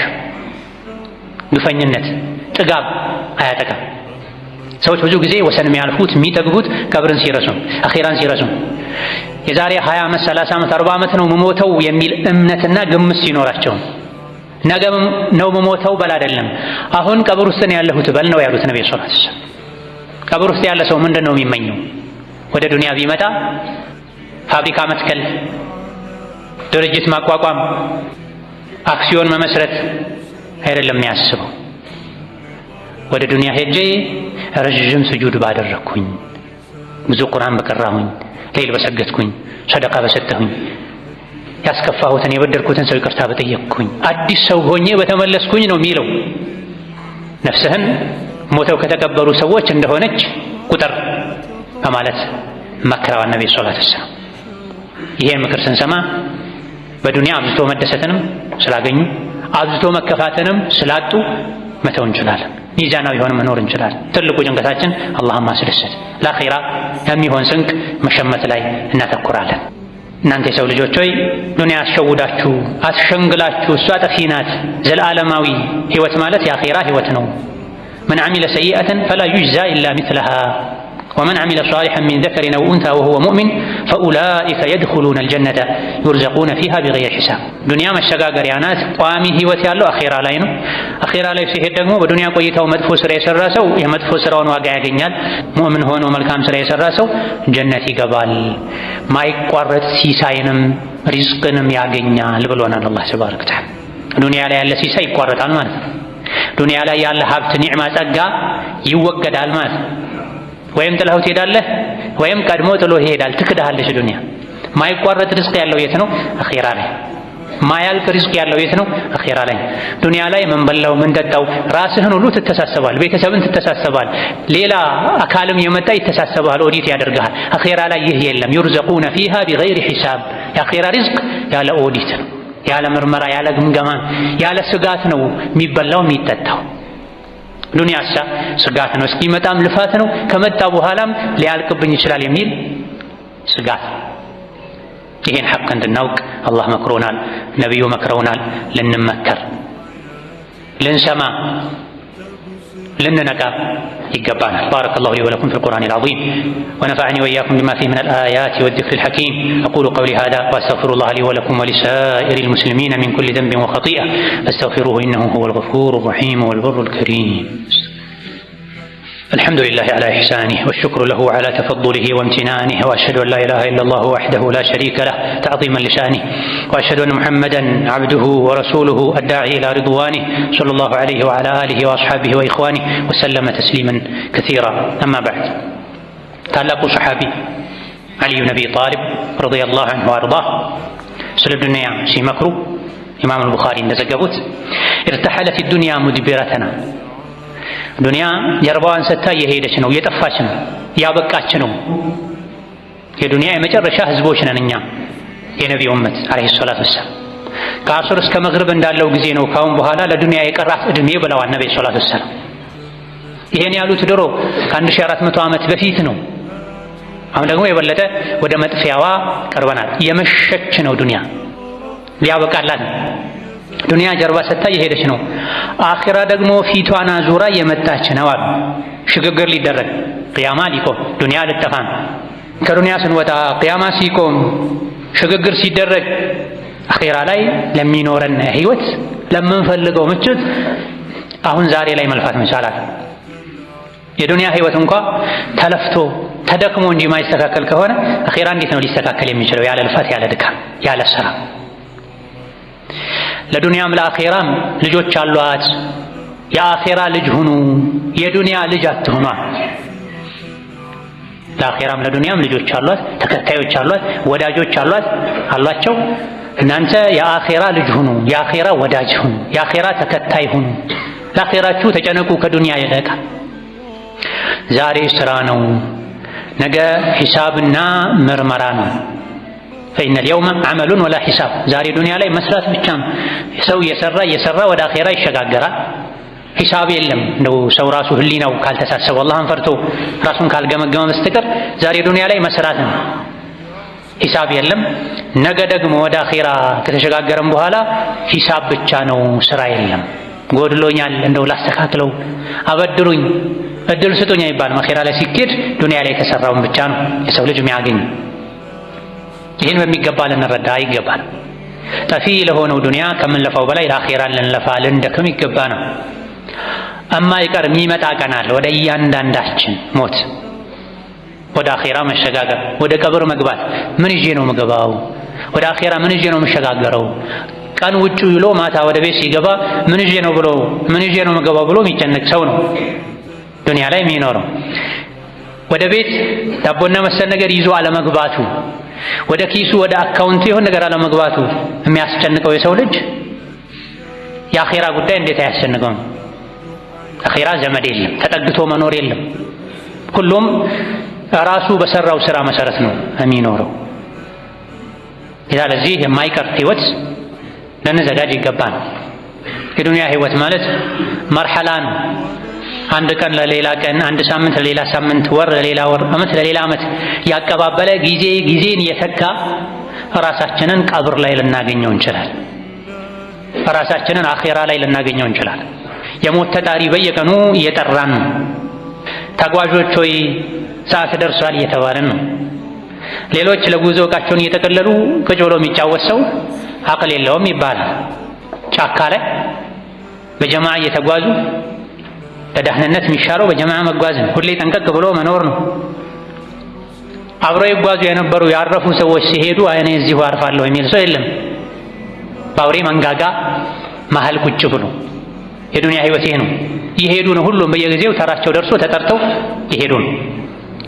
ግፈኝነት፣ ጥጋብ አያጠቃም። ሰዎች ብዙ ጊዜ ወሰን የሚያልፉት የሚጠግቡት ቀብርን ሲረሱ፣ አኼራን ሲረሱ። የዛሬ 20 ዓመት 30 ዓመት 40 ዓመት ነው መሞተው የሚል እምነትና ግምት ሲኖራቸው ነገ ነው መሞተው በል አይደለም፣ አሁን ቀብር ውስጥ ነው ያለሁት በል ነው ያሉት ነብዩ ሰለላሁ ዐለይሂ ወሰለም። ቀብር ውስጥ ያለ ሰው ምንድን ነው የሚመኘው? ወደ ዱንያ ቢመጣ ፋብሪካ መትከል፣ ድርጅት ማቋቋም፣ አክሲዮን መመስረት አይደለም የሚያስበው። ወደ ዱንያ ሄጄ ረዥም ስጁድ ባደረግኩኝ፣ ብዙ ቁርአን በቀራሁኝ፣ ሌል በሰገድኩኝ፣ ሰደቃ በሰጠሁኝ፣ ያስከፋሁትን የበደልኩትን ሰው ይቅርታ በጠየቅኩኝ፣ አዲስ ሰው ሆኜ በተመለስኩኝ ነው የሚለው። ነፍስህን ሞተው ከተቀበሩ ሰዎች እንደሆነች ቁጥር በማለት መከረዋል ነብዩ ሰለላሁ ዐለይሂ ወሰለም። ይሄን ምክር ስንሰማ በዱንያ አብዝቶ መደሰትንም ስላገኙ አብዝቶ መከፋትንም ስላጡ መተው እንችላለን። ሚዛናዊ ሆነ መኖር እንችላለን። ትልቁ ጭንቀታችን አላህን ማስደሰት፣ ለአኺራ የሚሆን ስንቅ መሸመት ላይ እናተኩራለን። እናንተ የሰው ልጆች ሆይ ዱንያ አስሸውዳችሁ አስሸንግላችሁ እሷ ጠፊ ናት። ዘላለማዊ ህይወት ማለት የአኺራ ህይወት ነው። መን ዐሚለ ሰይአተን ፈላ ዩጅዛ ኢላ ሚስለሃ ወመን ዐሚለ ሷሊሐን ሚን ዘከሪን አው ኡንሳ ወሁወ ሙእሚን ፈኡላኢከ የድኹሉነ አልጀነተ ዩርዘቁነ ፊሃ ቢገይሪ ሒሳብ። ዱንያ መሸጋገሪያ ናት። ቋሚ ህይወት ያለው አኺራ ላይ ነው። አኺራ ላይ ሲሄድ ደግሞ በዱንያ ቆይታው መጥፎ ስራ የሰራ ሰው የመጥፎ ስራውን ዋጋ ያገኛል። ሙእምን ሆኖ መልካም ስራ የሰራ ሰው ጀነት ይገባል። ማይቋረጥ ሲሳይንም ሪዝቅንም ያገኛል ብሎናል አላህ ተባረከ ወተዓላ። ዱንያ ላይ ያለ ሲሳይ ይቋረጣል ማለት ነው። ዱንያ ላይ ያለ ሀብት፣ ኒዕማ፣ ጸጋ ይወገዳል ማለት ነው። ወይም ጥለኸው ትሄዳለህ ወይም ቀድሞ ጥሎ ይሄዳል። ትክዳለች ዱንያ። ማይቋረጥ ሪዝቅ ያለው የት ነው? አኺራ ላይ። ማያልቅ ሪዝቅ ያለው የት ነው? አኺራ ላይ። ዱንያ ላይ መንበላው መንጠጣው ራስህን ሁሉ ትተሳሰባል፣ ቤተሰብን ትተሳሰባል፣ ሌላ አካልም የመጣ ይተሳሰባል፣ ኦዲት ያደርግሃል። አኺራ ላይ ይህ የለም። ዩርዘቁነ ፊሃ ቢገይሪ ሒሳብ። የአኺራ ሪዝቅ ያለ ኦዲት ነው፣ ያለ ምርመራ፣ ያለ ግምገማ፣ ያለ ስጋት ነው የሚበላው የሚጠጣው። ዱንያሳ ስጋት ነው። እስኪመጣም ልፋት ነው፣ ከመጣ በኋላም ሊያልቅብኝ ይችላል የሚል ስጋት። ይሄን ሐቅ እንድናውቅ አላህ መክሮናል፣ ነቢዩ መክረውናል። ልንመከር፣ ልንሰማ፣ ልንነቃ ይገባናል። ባረከላሁ ሊ ወለኩም ፊል ቁርአኒል ዐዚም ወነፈዐኒ ወኢያኩም ቢማ ፊሂ ሚነል አያቲ ወዚክሪል ሐኪም አቁሉ ቀውሊ ሃዛ ወአስተግፊሩላህ ሊ ወለኩም ወሊሳኢሪል ሙስሊሚነ ሚን ኩሊ ዘንቢን ወኸጢአ ፈስተግፊሩሁ ኢነሁ ሁወል ገፉሩር ረሒም ወል በሩል ከሪም። الحمد لله على إحسانه والشكر له على تفضله وامتنانه وأشهد أن لا إله إلا الله وحده لا شريك له تعظيما لشانه وأشهد أن محمدا عبده ورسوله الداعي إلى رضوانه صلى الله عليه وعلى آله وأصحابه وإخوانه وسلم تسليما كثيرا. أما بعد، تعلق صحابي علي بن أبي طالب رضي الله عنه وأرضاه ስለ ዱንያ ሲመክሩ ኢማም አልቡኻሪ እንደዘገቡት ارتحلت الدنيا مدبرتنا ዱንያ ጀርባዋን ሰጥታ እየሄደች ነው፣ እየጠፋች ነው፣ ያበቃች ነው። የዱንያ የመጨረሻ ህዝቦች ነን እኛ የነቢዩ ኡመት አለይሂ ሰላቱ ወሰላም። ከአሱር እስከ መግሪብ እንዳለው ጊዜ ነው ካሁን በኋላ ለዱንያ የቀራት እድሜ ብለዋል ነብዩ ሰለላሁ ዐለይሂ ወሰለም። ይሄን ያሉት ድሮ ከ1400 ዓመት በፊት ነው። አሁን ደግሞ የበለጠ ወደ መጥፊያዋ ቀርበናል። የመሸች ነው ዱንያ፣ ሊያበቃላት ዱንያ ጀርባ ሰጥታ እየሄደች ነው። አኺራ ደግሞ ፊቷን አዙራ እየመጣች ነው አሉ። ሽግግር ሊደረግ ቅያማ ሊቆም ዱንያ ልጠፋ ነው። ከዱንያ ስንወጣ ቅያማ ሲቆም ሽግግር ሲደረግ አኺራ ላይ ለሚኖረን ህይወት ለምንፈልገው ምቾት አሁን ዛሬ ላይ መልፋት መቻላል። የዱንያ ህይወት እንኳ ተለፍቶ ተደክሞ እንጂ ማይስተካከል ከሆነ አኺራ እንዴት ነው ሊስተካከል የሚችለው? ያለ ልፋት፣ ያለ ድካም፣ ያለ ስራ። ለዱንያም ለአኺራም ልጆች አሏት። የአኺራ ልጅ ሁኑ፣ የዱንያ ልጅ አትሁኗ። ለአኺራም ለዱንያም ልጆች አሏት፣ ተከታዮች አሏት፣ ወዳጆች አሏቸው። እናንተ የአኺራ ልጅ ሁኑ፣ የአኺራ ወዳጅ ሁኑ፣ የአኺራ ተከታይ ሁኑ። ለአኺራችሁ ተጨነቁ ከዱንያ ይልቅ። ዛሬ ስራ ነው፣ ነገ ሂሳብና ምርመራ ነው። فإن اليوم عمل ولا حساب። ዛሬ ዱንያ ላይ መስራት ብቻ ነው። ሰው እየሰራ ወደ አኺራ ይሸጋገራል። ሂሳብ የለም። እንደው ሰው ራሱ ህሊናው ካልተሳሰበ አላህን ፈርቶ ራሱን ካልገመገመ በስተቀር ዛሬ ዱንያ ላይ መስራት ነው፣ ሂሳብ የለም። ነገ ደግሞ ወደ አኺራ ከተሸጋገረም በኋላ ሂሳብ ብቻ ነው፣ ስራ የለም። ጎድሎኛል፣ እንደው ላስተካክለው፣ አበድሩኝ፣ እድል ስጡኝ አይባልም። አኺራ ላይ ሲኬድ ዱንያ ላይ የተሰራውን ብቻ ነው የሰው ልጅ የሚያገኝ። ይህን በሚገባ ልንረዳ ይገባል። ጠፊ ለሆነው ዱንያ ከምንለፋው በላይ ለአኺራ ልንለፋ ልንደክም ይገባ ነው። እማይቀር የሚመጣ ቀን አለ። ወደ እያንዳንዳችን ሞት፣ ወደ አኺራ መሸጋገር፣ ወደ ቀብር መግባት። ምን ይዤ ነው የምገባው? ወደ አኼራ ምን ይዤ ነው የምሸጋገረው? ቀን ውጭ ይሎ ማታ ወደ ቤት ሲገባ ምን ይዤ ነው የምገባው ብሎ የሚጨነቅ ሰው ነው ዱንያ ላይ የሚኖረው። ወደ ቤት ዳቦና መሰል ነገር ይዞ አለመግባቱ፣ ወደ ኪሱ ወደ አካውንቱ የሆነ ነገር አለመግባቱ የሚያስጨንቀው የሰው ልጅ የአኼራ ጉዳይ እንዴት አያስጨንቀውም? አኼራ ዘመድ የለም፣ ተጠግቶ መኖር የለም። ሁሉም ራሱ በሰራው ስራ መሰረት ነው የሚኖረው። ለዚህ የማይቀር ህይወት ልንዘጋጅ ይገባል። የዱንያ ህይወት ማለት መርሐላ ነው። አንድ ቀን ለሌላ ቀን፣ አንድ ሳምንት ለሌላ ሳምንት፣ ወር ለሌላ ወር፣ ዓመት ለሌላ ዓመት ያቀባበለ ጊዜን እየተካ ራሳችንን ቀብር ላይ ልናገኘው እንችላለን። ራሳችንን አኼራ ላይ ልናገኘው እንችላለን። የሞት ተጣሪ በየቀኑ እየጠራን ነው። ተጓዦች ሆይ ሰዓት ደርሷል እየተባለን ነው። ሌሎች ለጉዞ ዕቃቸውን እየጠቀለሉ ቁጭ ብሎ የሚጫወት ሰው አቅል የለውም ይባላል። ጫካ ላይ በጀማዓ እየተጓዙ ለደህንነት የሚሻለው በጀማዓ መጓዝ ነው። ሁሌ ጠንቀቅ ብሎ መኖር ነው። አብረው ይጓዙ የነበሩ ያረፉ ሰዎች ሲሄዱ እኔ እዚሁ አርፋለሁ የሚል ሰው የለም። በአውሬ መንጋጋ መሀል ቁጭ ብሎ የዱንያ ህይወት ይሄ ነው። ይሄዱ ነው። ሁሉም በየጊዜው ተራቸው ደርሶ ተጠርተው ይሄዱ ነው።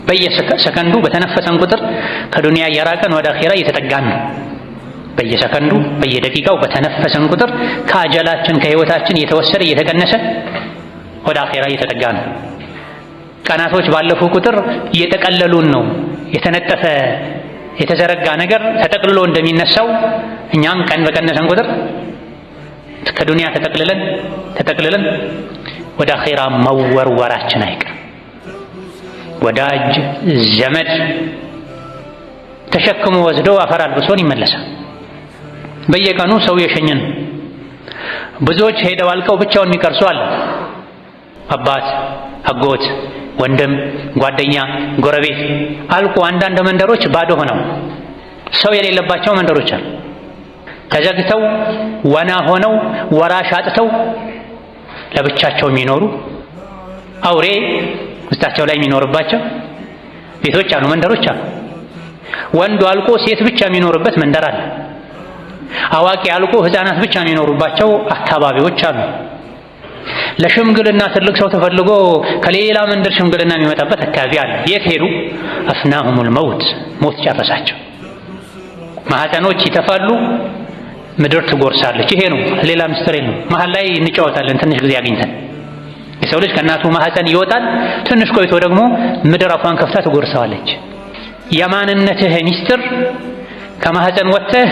በየሰከንዱ በተነፈሰን ቁጥር ከዱንያ እየራቀን ወደ አኼራ እየተጠጋን ነው። በየሰከንዱ በየደቂቃው በተነፈሰን ቁጥር ከአጀላችን ከህይወታችን እየተወሰደ እየተቀነሰ ወደ አኼራ እየተጠጋን ነው። ቀናቶች ባለፉ ቁጥር እየጠቀለሉን ነው። የተነጠፈ የተዘረጋ ነገር ተጠቅልሎ እንደሚነሳው እኛም ቀን በቀነሰን ቁጥር ከዱንያ ተጠቅልለን ወደ አኼራ መወርወራችን አይቀር። ወዳጅ ዘመድ ተሸክሞ ወስዶ አፈር አልብሶን ይመለሳል። በየቀኑ ሰው የሸኘን ብዙዎች ሄደው አልቀው ብቻውን የሚቀርሱ አለ። አባት፣ አጎት፣ ወንድም፣ ጓደኛ፣ ጎረቤት አልቆ አንዳንድ መንደሮች ባዶ ሆነው ሰው የሌለባቸው መንደሮች አሉ። ተዘግተው ወና ሆነው ወራሽ አጥተው ለብቻቸው የሚኖሩ አውሬ ውስጣቸው ላይ የሚኖርባቸው ቤቶች አሉ፣ መንደሮች አሉ። ወንዱ አልቆ ሴት ብቻ የሚኖርበት መንደር አለ። አዋቂ አልቆ ሕፃናት ብቻ የሚኖሩባቸው አካባቢዎች አሉ። ለሽምግልና ትልቅ ሰው ተፈልጎ ከሌላ መንደር ሽምግልና የሚመጣበት አካባቢ አለ። የት ሄዱ? አፍናሁሙል መውት፣ ሞት ጨረሳቸው። ማህፀኖች ይተፋሉ፣ ምድር ትጎርሳለች። ይሄ ነው፣ ሌላ ምስጢር የለም። መሀል ላይ እንጫወታለን ትንሽ ጊዜ አግኝተን። የሰው ልጅ ከእናቱ ማህፀን ይወጣል። ትንሽ ቆይቶ ደግሞ ምድር አፏን ከፍታ ትጎርሰዋለች። የማንነትህ ሚስጥር ከማህፀን ወጥተህ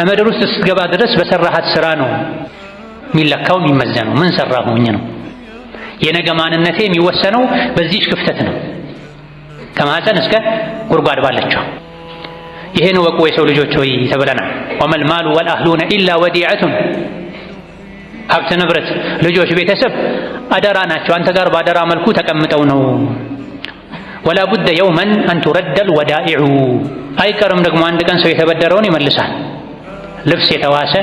ምድር ውስጥ ስትገባ ድረስ በሰራሃት ስራ ነው የሚለካው የሚመዘነው። ምን ሰራሁኝ ነው። የነገ ማንነቴ የሚወሰነው በዚህች ክፍተት ነው፣ ከማህፀን እስከ ጉድጓድ ባለችው። ይሄን ወቁ የሰው ልጆች ሆይ ተብለናል። ወመል ማሉ ወልአህሉነ ኢላ ወዲዐቱን፣ ሀብት ንብረት፣ ልጆች፣ ቤተሰብ አደራ ናቸው። አንተ ጋር በአደራ መልኩ ተቀምጠው ነው። ወላ ቡደ የውመን አን ቱረደል ወዳኢዑ፣ አይቀርም ደግሞ አንድ ቀን ሰው የተበደረውን ይመልሳል። ልብስ የተዋሰ፣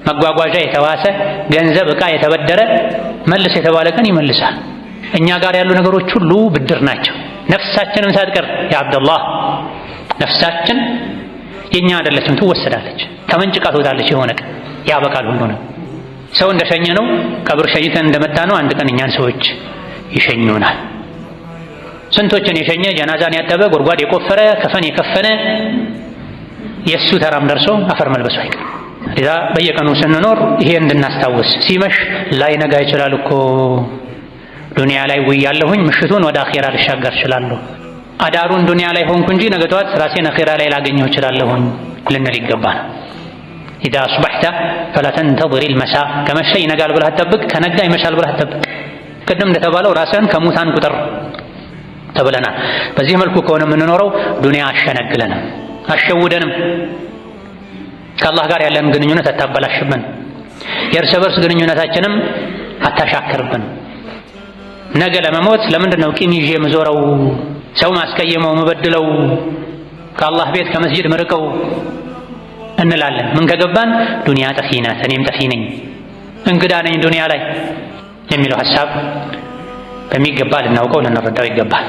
መጓጓዣ የተዋሰ፣ ገንዘብ ዕቃ የተበደረ መልስ የተባለ ቀን ይመልሳል። እኛ ጋር ያሉ ነገሮች ሁሉ ብድር ናቸው። ነፍሳችንም ሳትቀር ያ አብደላህ፣ ነፍሳችን የኛ አይደለችም፣ ትወሰዳለች፣ ከመንጭቃ ትወጣለች። የሆነ ቀን ያበቃል ሁሉ ነው። ሰው እንደሸኘ ነው፣ ቀብር ሸኝተን እንደመጣ ነው። አንድ ቀን እኛን ሰዎች ይሸኙናል። ስንቶችን የሸኘ ጀናዛን ያጠበ ጉድጓድ የቆፈረ ከፈን የከፈነ የእሱ ተራም ደርሶ አፈር መልበሱ አይቀርም። እዛ በየቀኑ ስንኖር ይሄ እንድናስታውስ፣ ሲመሽ ላይነጋ ይችላል እኮ ዱንያ ላይ ውያለሁኝ፣ ምሽቱን ወደ አኼራ ልሻገር እችላለሁ። አዳሩን ዱንያ ላይ ሆንኩ እንጂ ነገ ጠዋት ራሴን አኼራ ላይ ላገኘው እችላለሁኝ ልንል ይገባል። ኢዛ አስበሕተ ፈላ ተንተظር ልመሳ፣ ከመሸ ይነጋል ብለህ አትጠብቅ፣ ከነጋ ይመሻል ብለህ አትጠብቅ። ቅድም እንደተባለው ራስህን ከሙታን ቁጥር ተብለናል። በዚህ መልኩ ከሆነ የምንኖረው ዱንያ አሸነግለንም አሸውደንም፣ ከአላህ ጋር ያለን ግንኙነት አታበላሽብን፣ የእርስ በርስ ግንኙነታችንም አታሻክርብን። ነገ ለመሞት ለምንድን ነው ቂም ይዤ የምዞረው፣ ሰው ማስቀየመው፣ መበድለው፣ ከአላህ ቤት ከመስጂድ ምርቀው እንላለን። ምን ከገባን ዱንያ ጠፊ ናት፣ እኔም ጠፊ ነኝ፣ እንግዳ ነኝ ዱንያ ላይ የሚለው ሐሳብ በሚገባ ልናውቀው ልንረዳው ይገባል።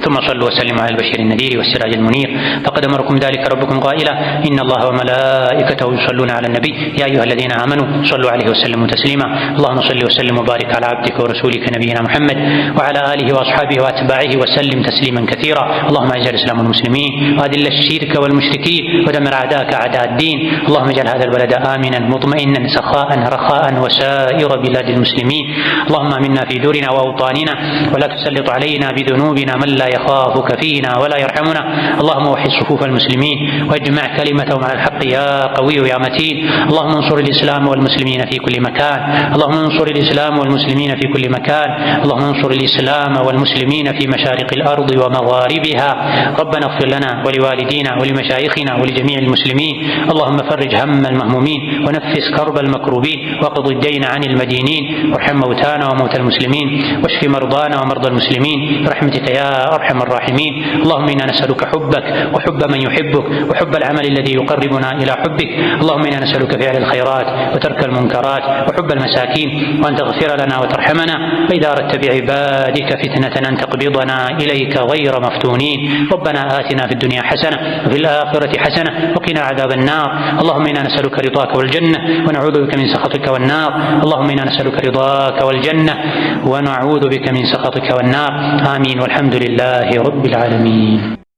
ثم صلوا وسلموا على البشير النذير والسراج المنير، فقد أمركم ذلك ربكم قائلا: إن الله وملائكته يصلون على النبي يا أيها الذين آمنوا صلوا عليه وسلموا تسليما. اللهم صل وسلم وبارك على عبدك ورسولك نبينا محمد وعلى آله وأصحابه وأتباعه وسلم تسليما كثيرا. اللهم أعز الإسلام والمسلمين وأذل الشرك والمشركين ودمر أعداءك أعداء الدين. اللهم اجعل هذا البلد آمنا مطمئنا سخاء رخاء وسائر بلاد المسلمين. اللهم آمنا في دورنا وأوطاننا ولا تسلط علينا بذنوبنا من لا يخافك فينا ولا يرحمنا. اللهم وحد صفوف المسلمين واجمع كلمتهم على الحق يا قوي يا متين. اللهم انصر الإسلام والمسلمين في كل مكان. اللهم انصر الإسلام والمسلمين في كل مكان. اللهم انصر الإسلام والمسلمين في مشارق الأرض ومغاربها. ربنا اغفر لنا ولوالدينا ولمشايخنا ولجميع المسلمين. اللهم فرج هم المهمومين ونفس كرب المكروبين واقض الدين عن المدينين وارحم موتانا وموتى المسلمين واشف مرضانا ومرضى المسلمين برحمتك يا أرحم الراحمين. اللهم إنا نسألك حبك وحب من يحبك وحب العمل الذي يقربنا إلى حبك. اللهم إنا نسألك فعل الخيرات وترك المنكرات وحب المساكين وأن تغفر لنا وترحمنا، وإذا أردت بعبادك فتنة أن تقبضنا إليك غير مفتونين. ربنا آتنا في الدنيا حسنة وفي الآخرة حسنة وقنا عذاب النار. اللهم إنا نسألك رضاك والجنة ونعوذ بك من سخطك والنار. اللهم إنا نسألك رضاك والجنة ونعوذ بك من سخطك والنار. آمين والحمد لله رب العالمين.